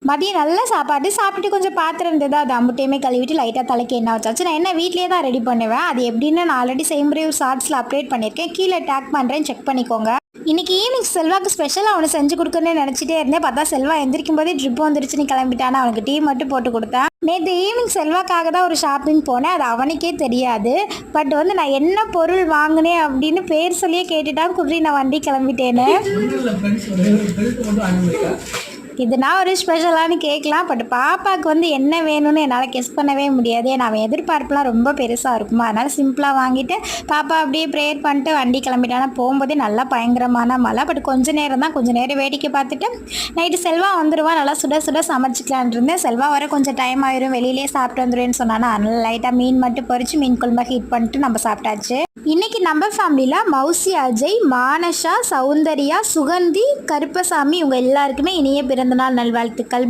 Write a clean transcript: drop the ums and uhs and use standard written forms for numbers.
மதியம் நல்ல சாப்பாடு சாப்பிட்டு கொஞ்சம் பாத்திரம் இருந்தது, அது அம்புட்டையுமே கழுவிட்டு லைட்டாக தலைக்கு என்ன வச்சாச்சு. நான் என்ன வீட்லேயே தான் ரெடி பண்ணுவேன். அது எப்படின்னு நான் ஆல்ரெடி செய்முறை ஒரு ஷார்ட்ஸில் அப்டேட் பண்ணியிருக்கேன், கீழே டேக் பண்ணுறேன், செக் பண்ணிக்கோங்க. இன்றைக்கி ஈவினிங் செல்வாக்கு ஸ்பெஷலாக அவனை செஞ்சு கொடுக்கணுன்னு நினச்சிட்டே இருந்தேன். பார்த்தா செல்வா எந்திரிக்கும் போதே ட்ரிப் வந்துருச்சு, நீ கிளம்பிட்டானா. அவனுக்கு டீ மட்டும் போட்டு கொடுத்தேன். நேற்று ஈவினிங் செல்வாக்காக தான் ஒரு ஷாப்பிங் போனேன், அது அவனுக்கே தெரியாது. பட் வந்து நான் என்ன பொருள் வாங்கினேன் அப்படின்னு பேர் சொல்லியே கேட்டுட்டான். குர்ரி நான் வண்டி கிளம்பிட்டேன்னு. இதுனா ஒரு ஸ்பெஷலானு கேட்கலாம். பட் பாப்பாவுக்கு வந்து என்ன வேணும்னு என்னால் கெஸ் பண்ணவே முடியாது. ஏன்னா அவன் எதிர்பார்ப்புலாம் ரொம்ப பெருசாக இருக்குமா, அதனால் சிம்பிளாக வாங்கிட்டு பாப்பா அப்படியே ப்ரேயர் பண்ணிட்டு வண்டி கிளம்பிட்டானா. போகும்போதே நல்லா பயங்கரமான மழை. பட் கொஞ்சம் நேரம் வேடிக்கை பார்த்துட்டு நைட்டு செல்வா வந்துடுவான், நல்லா சுட சுட சமைச்சிக்கலான் இருந்தேன். செல்வா வர கொஞ்சம் டைம் ஆயிரும், வெளியிலே சாப்பிட்டு வந்துடுவேன்னு சொன்னானா. அதனால் லைட்டாக மீன் மட்டும் பொரிச்சு மீன் குழம்பு ஹீட் பண்ணிட்டு நம்ம சாப்பிட்டாச்சு. இன்றைக்கி நம்ம ஃபேமிலியில் மௌசி, அஜய், மானஷா, சௌந்தர்யா, சுகந்தி, கருப்பசாமி இவங்க எல்லாருக்குமே இனிய பிறந்தநாள் நல்வாழ்த்துக்கள்.